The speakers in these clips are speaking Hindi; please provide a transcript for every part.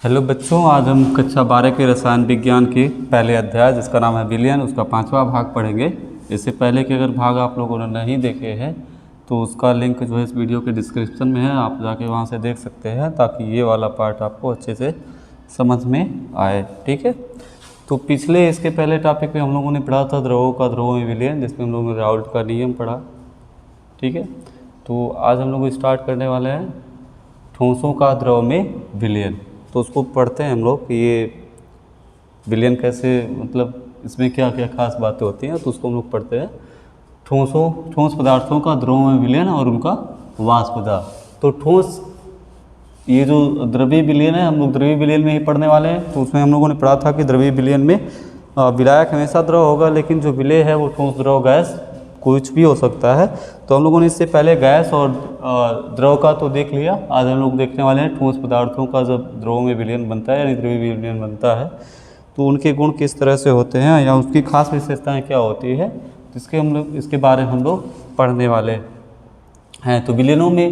हेलो बच्चों, आज हम कक्षा 12 के रसायन विज्ञान के पहले अध्याय जिसका नाम है विलयन उसका 5वां भाग पढ़ेंगे। इससे पहले के अगर भाग आप लोगों ने नहीं देखे हैं तो उसका लिंक जो है इस वीडियो के डिस्क्रिप्शन में है, आप जाके वहां से देख सकते हैं ताकि ये वाला पार्ट आपको अच्छे से समझ में आए। ठीक है, तो पिछले इसके पहले टॉपिक में हम लोगों ने पढ़ा था द्रवों का द्रवों में विलयन, जिसमें हम लोगों ने राउल्ट का नियम पढ़ा। ठीक है, तो आज हम लोग स्टार्ट करने वाले हैं ठोसों का द्रव में विलयन। तो उसको पढ़ते हैं हम लोग कि ये विलयन कैसे, मतलब इसमें क्या क्या खास बातें होती हैं, तो उसको हम लोग पढ़ते हैं। ठोस पदार्थों का द्रव में विलयन और उनका वाष्प दाब। तो ठोस, ये जो द्रवीय विलयन है हम लोग द्रवीय विलयन में ही पढ़ने वाले हैं। तो उसमें हम लोगों ने पढ़ा था कि द्रवीय विलयन में विलायक हमेशा द्रव होगा, लेकिन जो विलेय है वो ठोस द्रव गैस कुछ भी हो सकता है। तो हम लोगों ने इससे पहले गैस और द्रव का तो देख लिया। आज हम लोग देखने वाले हैं ठोस पदार्थों का जब द्रव में विलयन बनता है यानी द्रवीय विलयन बनता है तो उनके गुण किस तरह से होते हैं या उसकी खास विशेषताएं क्या होती है, इसके बारे में हम लोग पढ़ने वाले हैं। तो विलयनों में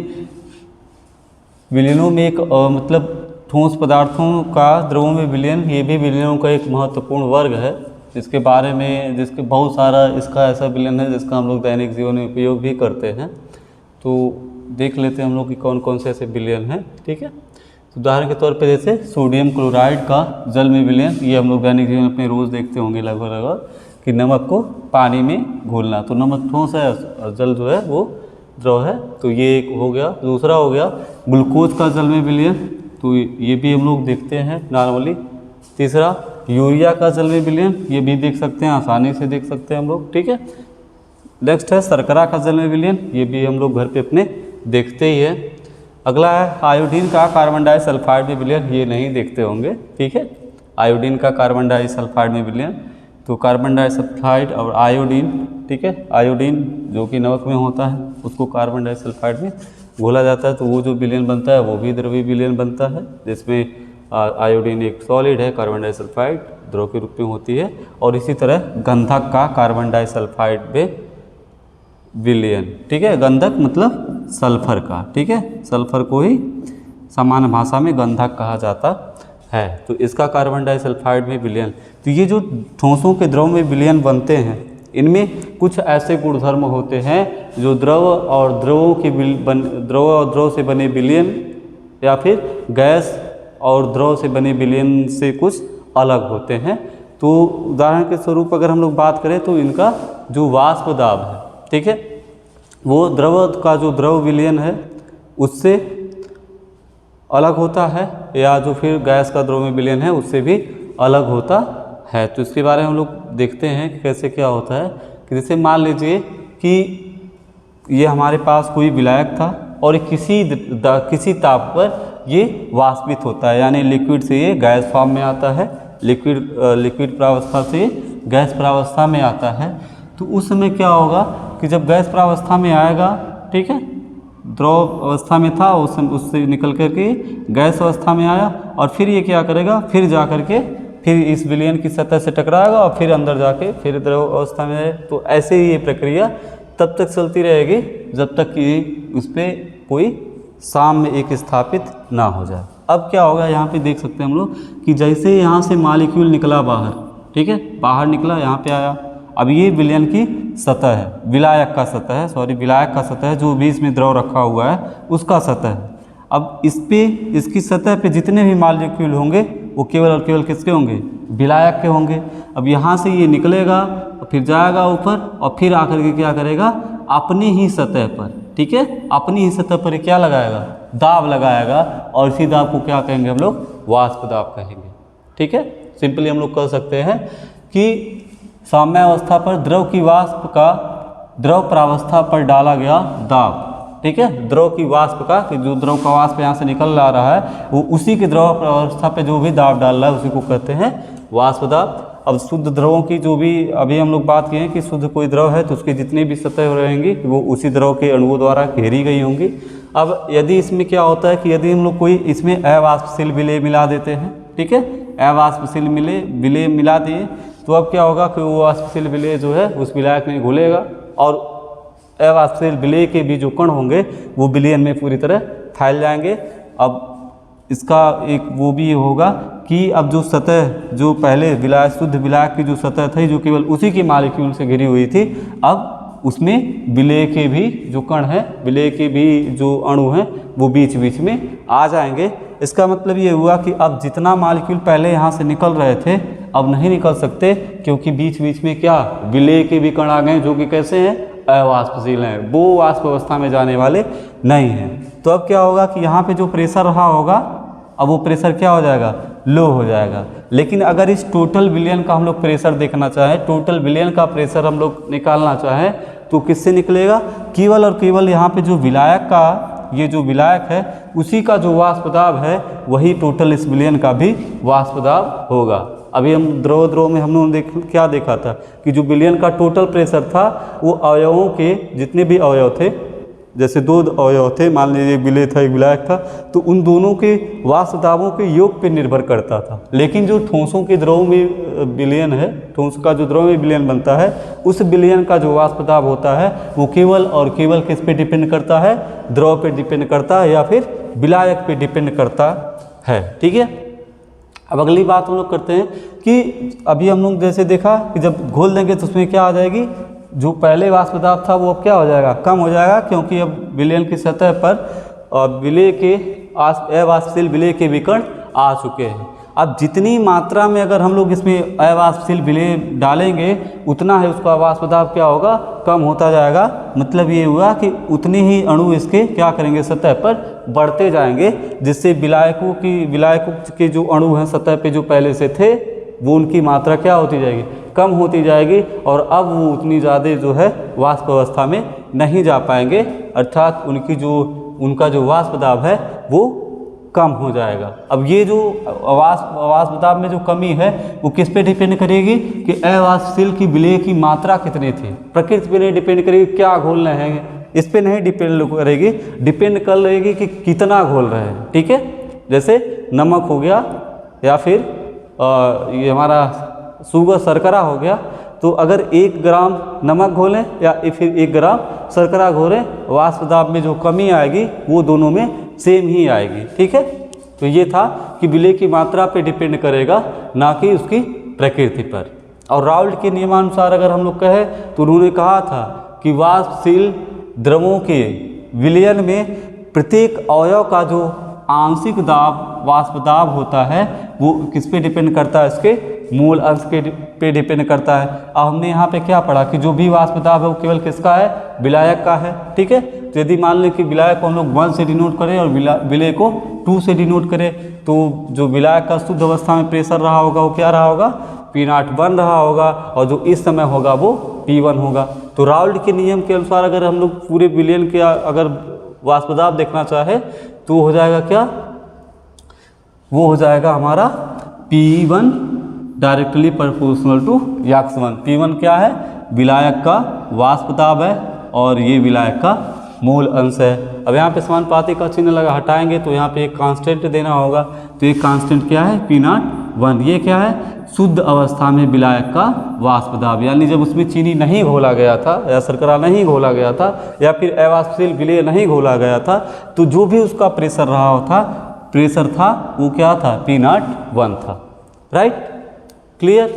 एक मतलब ठोस पदार्थों का द्रवों में विलयन, ये भी विलयनों का एक महत्वपूर्ण वर्ग है जिसके बारे में बहुत सारा इसका ऐसा विलयन है जिसका हम लोग दैनिक जीवन में उपयोग भी करते हैं। तो देख लेते हैं हम लोग कि कौन कौन से ऐसे विलयन हैं। ठीक है, तो उदाहरण के तौर पे जैसे सोडियम क्लोराइड का जल में विलयन, ये हम लोग दैनिक जीवन में रोज़ देखते होंगे लगभग कि नमक को पानी में घोलना। तो नमक ठोस है और जल जो है वो द्रव है, तो ये एक हो गया। दूसरा हो गया ग्लूकोज का जल में विलयन, तो ये भी हम लोग देखते हैं नॉर्मली। तीसरा यूरिया का जल में विलयन, ये भी देख सकते हैं, आसानी से देख सकते हैं हम लोग। ठीक है, नेक्स्ट है शर्करा का जल में विलयन, ये भी हम लोग घर पे अपने देखते ही है। अगला है आयोडीन का कार्बन डाइसल्फाइड में विलयन, ये नहीं देखते होंगे। ठीक है, आयोडीन का कार्बन डाइसल्फाइड में विलयन, तो कार्बन डाइसल्फाइड और आयोडीन, ठीक है, आयोडीन जो कि नमक में होता है उसको कार्बन डाइसल्फाइड में घोला जाता है, तो वो जो विलयन बनता है वो भी द्रवीय विलयन बनता है, जिसमें आयोडीन एक सॉलिड है, कार्बन डाइसल्फाइड द्रव के रूप में होती है। और इसी तरह गंधक का कार्बन डाइसल्फाइड में विलयन, ठीक है, गंधक मतलब सल्फर का, ठीक है, सल्फर को ही सामान्य भाषा में गंधक कहा जाता है, तो इसका कार्बन डाइसल्फाइड में विलयन। तो ये जो ठोसों के द्रव में विलयन बनते हैं इनमें कुछ ऐसे गुणधर्म होते हैं जो द्रव और द्रव से बने विलयन या फिर गैस और द्रव से बने विलयन से कुछ अलग होते हैं। तो उदाहरण के स्वरूप अगर हम लोग बात करें तो इनका जो वाष्प दाब है, ठीक है, वो द्रव का जो द्रव विलयन है उससे अलग होता है, या जो फिर गैस का द्रव में विलयन है उससे भी अलग होता है। तो इसके बारे में हम लोग देखते हैं कि कैसे क्या होता है। कि जैसे मान लीजिए कि ये हमारे पास कोई विलायक था और किसी ताप पर ये वाष्पित होता है, यानी लिक्विड से ये गैस फॉर्म में आता है, लिक्विड प्रावस्था से गैस प्रावस्था में आता है। तो उस समय क्या होगा कि जब गैस प्रावस्था में आएगा, ठीक है, द्रव अवस्था में था उससे निकल करके गैस अवस्था में आया और फिर ये क्या करेगा, फिर जा करके फिर इस विलयन की सतह से टकराएगा और फिर अंदर जाके फिर द्रव अवस्था में आए। तो ऐसे ही ये प्रक्रिया तब तक चलती रहेगी जब तक कि उस पर कोई साम्य एक स्थापित ना हो जाए। अब क्या होगा, यहाँ पे देख सकते हैं हम लोग कि जैसे यहाँ से मॉलिक्यूल निकला बाहर, ठीक है, बाहर निकला यहाँ पे आया, अब ये विलयन की सतह है, विलायक का सतह है जो बीच में द्रव रखा हुआ है उसका सतह है। अब इसकी सतह पे जितने भी मॉलिक्यूल होंगे वो केवल और केवल किसके होंगे, विलायक के होंगे। अब यहाँ से ये निकलेगा फिर जाएगा ऊपर और फिर आकर के क्या करेगा, अपनी ही सतह पर, ठीक है, अपनी ही सतह पर क्या लगाएगा, दाब लगाएगा, और इसी दाब को क्या कहेंगे हम लोग, वाष्प दाब कहेंगे। ठीक है, सिंपली हम लोग कह सकते हैं कि साम्य अवस्था पर द्रव की वाष्प का द्रव प्रावस्था पर डाला गया दाब, ठीक है, द्रव की वाष्प का, कि जो द्रव का वाष्प यहाँ से निकल आ रहा है वो उसी के द्रव प्रावस्था पे जो भी दाब डाल रहा है उसी को कहते हैं वाष्प दाब। अब शुद्ध द्रवों की जो भी अभी हम लोग बात किए हैं कि शुद्ध कोई द्रव है तो उसकी जितनी भी सतह रहेंगी वो उसी द्रव के अणुओं द्वारा घेरी गई होंगी। अब यदि इसमें क्या होता है कि यदि हम लोग कोई इसमें अवाष्पशील विलेय मिला देते हैं, ठीक है, अवाष्पशील विलेय मिला दिए तो अब क्या होगा कि वो वाष्पशील विलेय जो है उस विलायक में घुलेगा और अवाष्पशील विलेय के भी जो कण होंगे वो विलयन में पूरी तरह फैल जाएंगे। अब इसका एक वो भी होगा कि अब जो सतह, जो पहले विलायक, शुद्ध विलायक की जो सतह थी जो केवल उसी की मॉलिक्यूल से घिरी हुई थी, अब उसमें विलेय के भी जो कण हैं, विलेय के भी जो अणु हैं वो बीच बीच में आ जाएंगे। इसका मतलब ये हुआ कि अब जितना मॉलिक्यूल पहले यहाँ से निकल रहे थे अब नहीं निकल सकते, क्योंकि बीच बीच में क्या विलेय के भी कण आ गए जो कि कैसे हैं, अवाष्पशील हैं, वो वाष्प अवस्था में जाने वाले नहीं हैं। तो अब क्या होगा कि यहाँ पे जो प्रेशर रहा होगा, अब वो प्रेशर क्या हो जाएगा, लो हो जाएगा। लेकिन अगर इस टोटल विलयन का हम लोग प्रेशर देखना चाहें, टोटल विलयन का प्रेशर हम लोग निकालना चाहें, तो किससे निकलेगा, केवल और केवल यहाँ पे जो विलायक का, ये जो विलायक है उसी का जो वाष्प दाब है वही टोटल इस विलयन का भी वाष्प दाब होगा। अभी हम द्रव में हम लोगों ने क्या देखा था कि जो विलयन का टोटल प्रेशर था वो अवयवों के जितने भी अवयव थे, जैसे दो अवयव थे, मान लीजिए एक विलेय था एक विलायक था, तो उन दोनों के वाष्प दाबों के योग पे निर्भर करता था। लेकिन जो ठोसों के द्रव में विलयन है, ठोस का जो द्रव में विलयन बनता है, उस विलयन का जो वाष्प दाब होता है वो केवल और केवल किस पे डिपेंड करता है, द्रव पे डिपेंड करता है या फिर विलायक पे डिपेंड करता है। ठीक है, अब अगली बात हम लोग करते हैं कि अभी हम लोग जैसे देखा कि जब घोल देंगे तो उसमें क्या आ जाएगी, जो पहले वाष्प दाब था वो अब क्या हो जाएगा, कम हो जाएगा, क्योंकि अब विलयन की सतह पर विलेय के अवाष्पशील विलेय के विकर्ण आ चुके हैं। अब जितनी मात्रा में अगर हम लोग इसमें अवाष्पशील विलेय डालेंगे उतना है उसका वाष्प दाब क्या होगा, कम होता जाएगा। मतलब ये हुआ कि उतने ही अणु इसके क्या करेंगे, सतह पर बढ़ते जाएंगे, जिससे विलायकों के जो अणु हैं सतह पे जो पहले से थे वो उनकी मात्रा क्या होती जाएगी, कम होती जाएगी, और अब वो उतनी ज़्यादा जो है वाष्प अवस्था में नहीं जा पाएंगे, अर्थात उनका जो वाष्प दाब है वो कम हो जाएगा। अब ये जो वाष्प दाब में जो कमी है वो किस पे डिपेंड करेगी कि अवाष्पशील की विलेय की मात्रा कितनी थी, प्रकृति पे नहीं डिपेंड करेगी क्या घोल रहे हैं, इस पे नहीं डिपेंड करेगी, डिपेंड कर रहेगी कि कितना घोल रहे हैं। ठीक है, जैसे नमक हो गया या फिर ये हमारा शुगर शर्करा हो गया, तो अगर 1 ग्राम नमक घोलें या फिर 1 ग्राम शर्करा घोलें, वाष्प दाब में जो कमी आएगी वो दोनों में सेम ही आएगी। ठीक है, तो ये था कि विलेय की मात्रा पे डिपेंड करेगा ना कि उसकी प्रकृति पर। और राउल्ट के नियमानुसार अगर हम लोग कहें तो उन्होंने कहा था कि वाष्पशील द्रवों के विलयन में प्रत्येक अवयव का जो आंशिक दाब वाष्प दाब होता है वो किस पे डिपेंड करता है, इसके मूल अंश के पे डिपेंड करता है। अब हमने यहाँ पे क्या पढ़ा कि जो भी वाष्प दाब है वो केवल किसका है, विलायक का है। ठीक है, तो यदि मान लें कि विलायक को हम लोग 1 से डिनोट करें और विलेय को 2 से डिनोट करें, तो जो विलायक का शुद्ध अवस्था में प्रेशर रहा होगा वो क्या रहा होगा, P01 रहा होगा, और जो इस समय होगा वो P1 होगा। तो राउल्ट के नियम के अनुसार अगर हम लोग पूरे विलयन के अगर वाष्प दाब देखना चाहे तो हो जाएगा क्या, वो हो जाएगा हमारा P1 directly proportional to x1। P1 क्या है, विलायक का वाष्प दाब है और ये विलायक का मूल अंश है। अब यहाँ पे समानुपाती का चिन्ह लगा हटाएंगे तो यहाँ पे एक कांस्टेंट देना होगा, तो एक कांस्टेंट क्या है, P01। ये क्या है, शुद्ध अवस्था में विलायक का वाष्प दाब, यानी जब उसमें चीनी नहीं घोला गया था या शर्करा नहीं घोला गया था या फिर अवाष्पशील विलेय नहीं घोला गया था, तो जो भी उसका प्रेशर था वो क्या था, P01 था। Right, clear.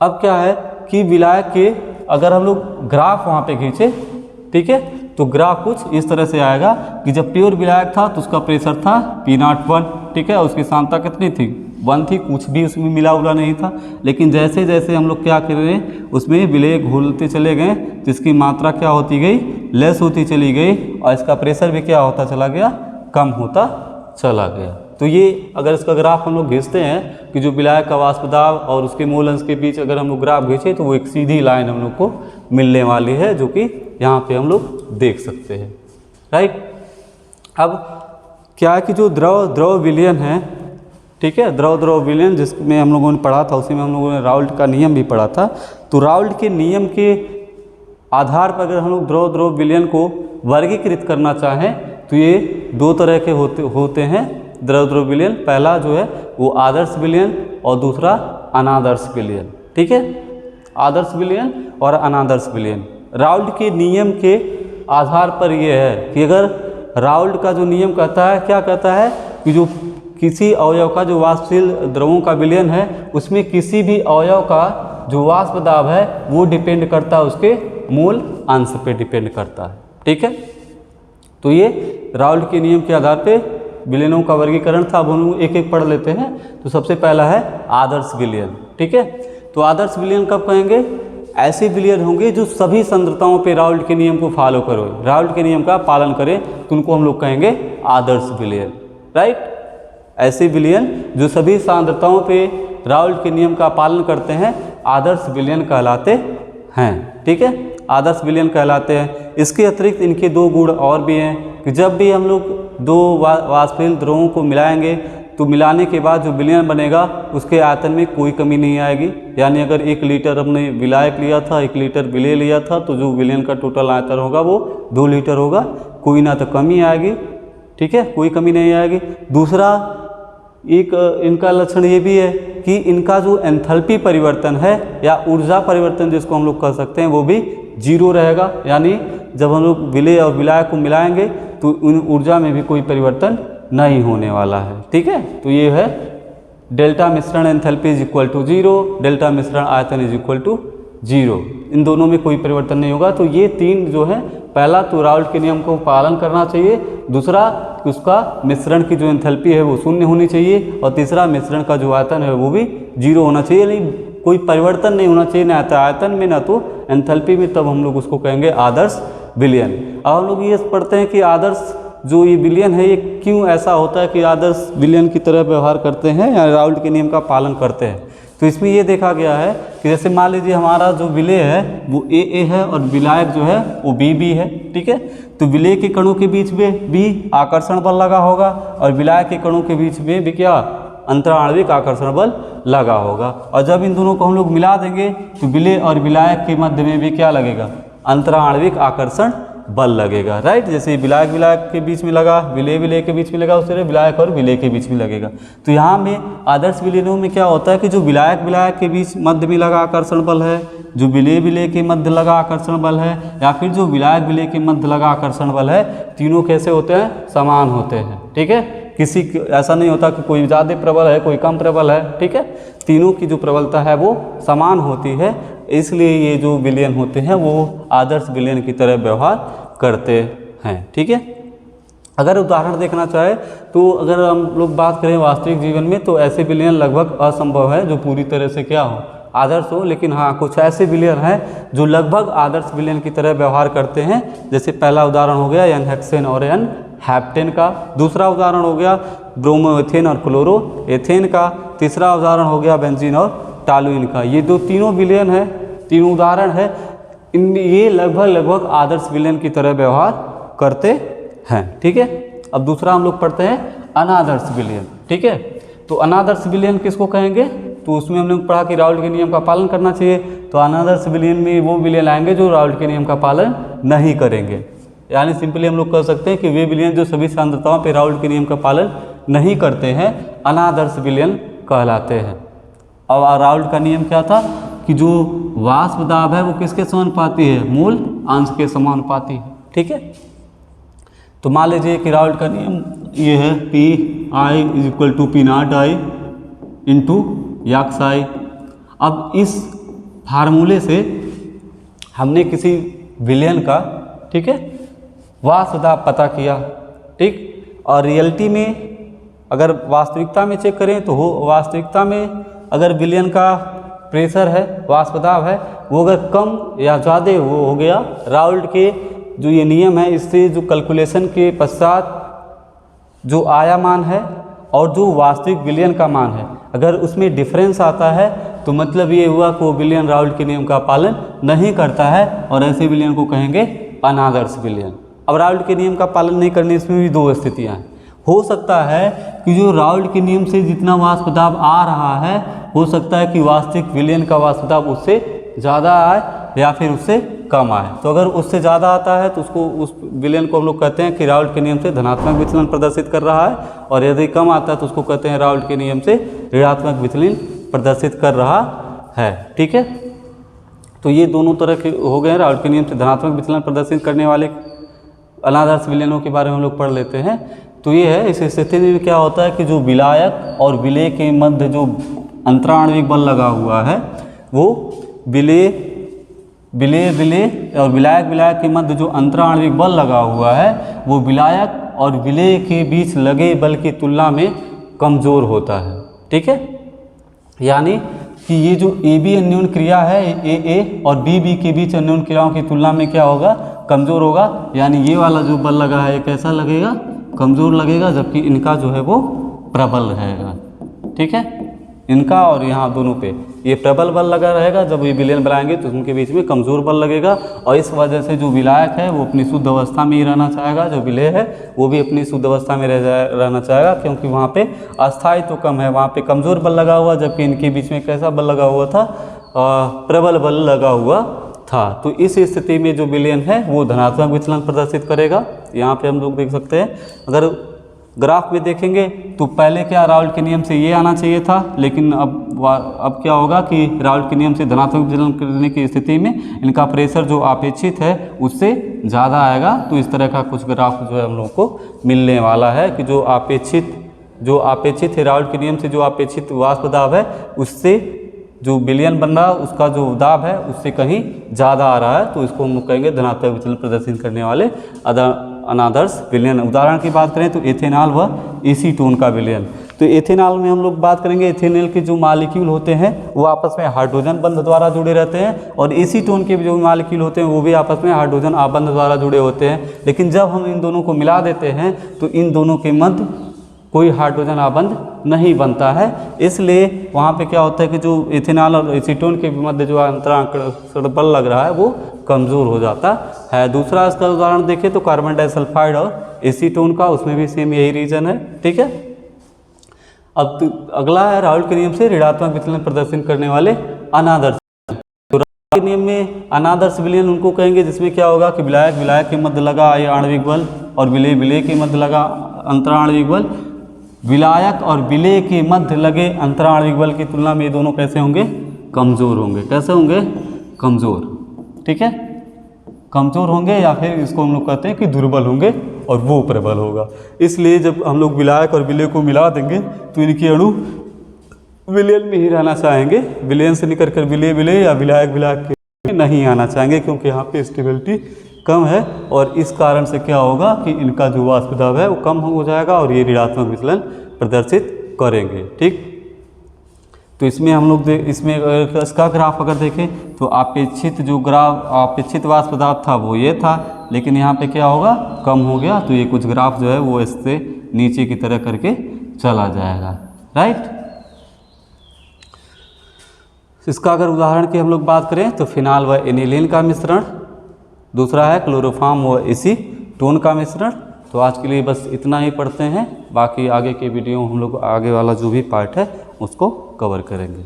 अब क्या है कि विलायक के अगर हम लोग ग्राफ वहाँ पे खींचे, ठीक है, तो ग्राफ कुछ इस तरह से आएगा कि जब प्योर विलायक था तो उसका प्रेशर था P01, ठीक है, उसकी सांद्रता कितनी थी, 1 थी, कुछ भी उसमें मिला उला नहीं था। लेकिन जैसे जैसे हम लोग क्या कर रहे हैं उसमें विलेय घोलते चले गए तो इसकी मात्रा क्या होती गई, लेस होती चली गई, और इसका प्रेशर भी क्या होता चला गया, कम होता चला गया। तो ये अगर इसका ग्राफ हम लोग खींचते हैं कि जो विलायक का वाष्प दाब और उसके मूल अंश के बीच अगर हम लोग ग्राफ खींचे तो वो एक सीधी लाइन हम लोग को मिलने वाली है, जो कि यहाँ पे हम लोग देख सकते हैं। राइट, अब क्या है कि जो द्रव विलयन है, ठीक है, द्रव विलयन जिसमें हम लोगों ने पढ़ा था उसी में हम लोगों ने राउल्ट का नियम भी पढ़ा था। तो राउल्ट के नियम के आधार पर अगर हम लोग द्रव विलयन को वर्गीकृत करना चाहें तो ये 2 तरह के होते हैं द्रव विलयन। पहला जो है वो आदर्श विलयन और दूसरा अनादर्श विलयन। ठीक है, आदर्श विलयन और अनादर्श विलयन। राउल्ट के नियम के आधार पर ये है कि अगर राउल्ट का जो नियम कहता है, क्या कहता है कि जो किसी अवयव का जो वाष्पशील द्रवों का विलयन है उसमें किसी भी अवयव का जो वाष्प दाब है वो डिपेंड करता है उसके मूल अंश पे डिपेंड करता है। ठीक है, तो ये राउल्ट के नियम के आधार पे विलयनों का वर्गीकरण था। अब हम एक एक पढ़ लेते हैं। तो सबसे पहला है आदर्श विलयन। ठीक है, तो आदर्श विलयन कब कहेंगे? ऐसे विलयन होंगे जो सभी सांद्रताओं पे राउल्ट के नियम को फॉलो करो, राउल्ट के नियम का पालन करें, तो उनको हम लोग कहेंगे आदर्श विलयन। राइट, ऐसे विलयन जो सभी सांद्रताओं पे राउल्ट के नियम का पालन करते हैं आदर्श विलयन कहलाते हैं। ठीक है, आदर्श विलयन कहलाते हैं। इसके अतिरिक्त इनके दो गुण और भी हैं कि जब भी हम लोग दो वाष्पशील द्रवों को मिलाएंगे तो मिलाने के बाद जो विलयन बनेगा उसके आयतन में कोई कमी नहीं आएगी। यानी अगर 1 लीटर हमने विलायक लिया था, 1 लीटर विलय लिया था, तो जो विलयन का टोटल आयतन होगा वो 2 लीटर होगा, कोई ना तो कमी आएगी। ठीक है, कोई कमी नहीं आएगी। दूसरा एक इनका लक्षण ये भी है कि इनका जो एंथैल्पी परिवर्तन है या ऊर्जा परिवर्तन जिसको हम लोग कह सकते हैं वो भी 0 रहेगा। यानी जब हम लोग विलय और विलायक को मिलाएंगे तो उन ऊर्जा में भी कोई परिवर्तन नहीं होने वाला है। ठीक है, तो ये है डेल्टा मिश्रण enthalpy is equal to 0, delta मिश्रण आयतन इज इक्वल टू 0, इन दोनों में कोई परिवर्तन नहीं होगा। तो ये 3 जो है, पहला तो राउल्ट के नियम को पालन करना चाहिए, दूसरा उसका मिश्रण की जो एंथैल्पी है वो 0 होनी चाहिए, और तीसरा मिश्रण का जो आयतन है वो भी 0 होना चाहिए। नहीं, कोई परिवर्तन नहीं होना चाहिए, ना तो आयतन में ना तो एंथैल्पी में, तब हम लोग उसको कहेंगे आदर्श विलयन। अब हम लोग ये पढ़ते हैं कि आदर्श जो ये विलयन है ये क्यों ऐसा होता है कि आदर्श विलयन की तरह व्यवहार करते हैं या राउल्ट के नियम का पालन करते हैं। तो इसमें ये देखा गया है कि जैसे मान लीजिए हमारा जो विलय है वो AA है और विलायक जो है वो BB है। ठीक है, तो विलय के कणों के बीच में भी आकर्षण बल लगा होगा और विलायक के कणों के बीच में भी क्या, अंतराणविक आकर्षण बल लगा होगा। और जब इन दोनों को हम लोग मिला देंगे तो विलय और विलायक के मध्य में भी क्या लगेगा, अंतराणविक आकर्षण बल लगेगा। राइट, जैसे विलायक विलायक के बीच में लगा, विलय विलय के बीच में लगा, उस तरह विलायक और विलय के बीच में लगेगा। तो यहाँ में आदर्श विलयनों में क्या होता है कि जो विलायक विलायक के बीच मध्य में लगा आकर्षण बल है, जो विलय विलय के मध्य लगा आकर्षण बल है, या फिर जो विलायक विलय के मध्य लगा आकर्षण बल है, तीनों कैसे होते हैं, समान होते हैं। ठीक है, किसी ऐसा नहीं होता कि कोई ज़्यादा प्रबल है कोई कम प्रबल है। ठीक है, तीनों की जो प्रबलता है वो समान होती है, इसलिए ये जो विलयन होते हैं वो आदर्श विलयन की तरह व्यवहार करते हैं। ठीक है, अगर उदाहरण देखना चाहे तो अगर हम लोग बात करें वास्तविक जीवन में तो ऐसे विलयन लगभग असंभव है जो पूरी तरह से क्या हो, आदर्श हो। लेकिन हाँ, कुछ ऐसे विलयन हैं जो लगभग आदर्श विलयन की तरह व्यवहार करते हैं। जैसे पहला उदाहरण हो गया एन हेक्सेन और एन हैप्टेन का, दूसरा उदाहरण हो गया ब्रोमोएथेन और क्लोरो एथेन का, तीसरा उदाहरण हो गया बेंजीन और टालुइन का। ये जो तीनों विलयन है, तीनों उदाहरण है, इन ये लगभग आदर्श विलयन की तरह व्यवहार करते हैं। ठीक है, अब दूसरा हम लोग पढ़ते हैं अनादर्श विलयन। ठीक है, तो अनादर्श विलयन किसको कहेंगे, तो उसमें हमने पढ़ा कि राउल्ट के नियम का पालन करना चाहिए। तो अनादर्श विलयन में वो विलयन आएंगे जो राउल्ट के नियम का पालन नहीं करेंगे। यानी सिंपली हम लोग कह सकते हैं कि वे विलयन जो सभी सांद्रताओं पर राउल्ट के नियम का पालन नहीं करते हैं अनादर्श विलयन कहलाते हैं। अब राउल्ट का नियम क्या था कि जो वाष्प दाब है वो किसके समानुपाती है, मूल अंश के समानुपाती है। ठीक है, तो मान लीजिए कि राउल्ट का नियम ये है PI is equal to P0I into x i. अब इस फार्मूले से हमने किसी विलयन का, ठीक है, वाष्प दाब पता किया। ठीक, और रियलिटी में अगर वास्तविकता में चेक करें तो वास्तविकता में अगर विलयन का प्रेशर है, वाष्प दाब है, वो अगर कम या ज़्यादा वो हो गया, राउल्ट के जो ये नियम है इससे जो कैलकुलेशन के पश्चात जो आया मान है और जो वास्तविक विलयन का मान है, अगर उसमें डिफरेंस आता है तो मतलब ये हुआ कि वो विलयन राउल्ट के नियम का पालन नहीं करता है, और ऐसे विलयन को कहेंगे अनादर्श विलयन। अब राउल्ट के नियम का पालन नहीं करने, इसमें भी दो स्थितियाँ हैं। हो सकता है कि जो राउल्ट के नियम से जितना वाष्प दाब आ रहा है, हो सकता है कि वास्तविक विलयन का वाष्प दाब उससे ज़्यादा आए या फिर उससे कम आए। तो अगर उससे ज़्यादा आता है तो उसको, उस विलयन को हम लोग कहते हैं कि राउल्ट के नियम से धनात्मक विचलन प्रदर्शित कर रहा है, और यदि कम आता है तो उसको कहते हैं राउल्ट के नियम से ऋणात्मक विचलन प्रदर्शित कर रहा है। ठीक है, तो ये दोनों तरह के हो गए हैं। राउल्ट के नियम से धनात्मक विचलन प्रदर्शित करने वाले अनादर्श विलयनों के बारे में हम लोग पढ़ लेते हैं। तो ये है, इस स्थिति में क्या होता है कि जो विलायक और विलेय के मध्य जो अंतराण्विक बल लगा हुआ है वो विलेय और विलायक के मध्य जो अंतराण्विक बल लगा हुआ है वो विलायक और विलेय के बीच लगे बल की तुलना में कमज़ोर होता है। ठीक है, यानी कि ये जो AB अन्योन क्रिया है AA और BB के बीच अन्योन क्रियाओं की तुलना में क्या होगा, कमज़ोर होगा। यानी ये वाला जो बल लगा है ये कैसा लगेगा, कमज़ोर लगेगा, जबकि इनका जो है वो प्रबल रहेगा। ठीक है, इनका और यहाँ दोनों पे ये प्रबल बल लगा रहेगा। जब ये विलयन बनाएंगे तो उनके बीच में कमज़ोर बल लगेगा, और इस वजह से जो विलायक है वो अपनी शुद्ध अवस्था में ही रहना चाहेगा, जो विलेय है वो भी अपनी शुद्ध अवस्था में रहना चाहेगा, क्योंकि वहाँ पे अस्थायी तो कम है, वहाँ पे कमज़ोर बल लगा हुआ, जबकि इनके बीच में कैसा बल लगा हुआ था, प्रबल बल लगा हुआ था। तो इस स्थिति में जो विलयन है वो धनात्मक विचलन प्रदर्शित करेगा। यहाँ पे हम लोग देख सकते हैं, अगर ग्राफ में देखेंगे तो पहले क्या राउल्ट के नियम से ये आना चाहिए था, लेकिन अब क्या होगा कि राउल्ट के नियम से धनात्मक विचलन करने की स्थिति में इनका प्रेशर जो अपेक्षित है उससे ज़्यादा आएगा। तो इस तरह का कुछ ग्राफ जो है हम लोग को मिलने वाला है कि जो अपेक्षित है राउल्ट के नियम से जो अपेक्षित वाष्प दाब है उससे जो विलयन बन रहा है उसका जो दाब है उससे कहीं ज़्यादा आ रहा है, तो इसको हम लोग कहेंगे धनात्मक विचलन प्रदर्शित करने वाले अनादर्श विलयन। उदाहरण की बात करें तो एथेनॉल व एसीटोन का विलयन। तो एथेनॉल में हम लोग बात करेंगे, एथेनॉल के जो मॉलिक्यूल होते हैं वो आपस में हाइड्रोजन बंध द्वारा जुड़े रहते हैं, और एसीटोन के जो मॉलिक्यूल होते हैं वो भी आपस में हाइड्रोजन आबंध द्वारा जुड़े होते हैं। लेकिन जब हम इन दोनों को मिला देते हैं तो इन दोनों के मध्य कोई हाइड्रोजन आबंध नहीं बनता है, इसलिए वहाँ पे क्या होता है कि जो एथेनॉल और एसीटोन के मध्य जो अंतरांकण बल लग रहा है वो कमज़ोर हो जाता है। दूसरा इसका उदाहरण देखें तो कार्बन डाइसल्फाइड और एसीटोन का, उसमें भी सेम यही रीजन है। ठीक है, अब अगला है राउल्ट के नियम से ऋणात्मक विचलन प्रदर्शन करने वाले अनादर्श। तो राउल्ट के नियम में अनादर्श विलयन उनको कहेंगे जिसमें क्या होगा कि विलायक के मध्य लगा आणविक बल और विलेय के मध्य लगा अंतराण्विक बल। विलायक और विलेय के मध्य लगे अंतराण्विक बल की तुलना में ये दोनों कैसे होंगे, कमज़ोर होंगे। कैसे होंगे, कमज़ोर। ठीक है, कमज़ोर होंगे, या फिर इसको हम लोग कहते हैं कि दुर्बल होंगे और वो प्रबल होगा। इसलिए जब हम लोग विलायक और विलेय को मिला देंगे तो इनके अणु विलयन में ही रहना चाहेंगे, विलयन से निकल कर विलेय या विलायक के नहीं आना चाहेंगे, क्योंकि यहाँ पे स्टेबिलिटी कम है, और इस कारण से क्या होगा कि इनका जो वाष्प दाब है वो कम हो जाएगा और ये ऋणात्मक विचलन प्रदर्शित करेंगे। ठीक, तो इसमें हम लोग इसमें इसका ग्राफ अगर देखें तो अपेक्षित वाष्प दाब था वो ये था, लेकिन यहाँ पे क्या होगा, कम हो गया, तो ये कुछ ग्राफ जो है वो इससे नीचे की तरह करके चला जाएगा। राइट, इसका अगर उदाहरण की हम लोग बात करें तो फिनाल व एनिलीन का मिश्रण, दूसरा है क्लोरोफॉर्म व एसीटोन का मिश्रण। तो आज के लिए बस इतना ही पढ़ते हैं, बाकी आगे के वीडियो हम लोग आगे वाला जो भी पार्ट है उसको कवर करेंगे।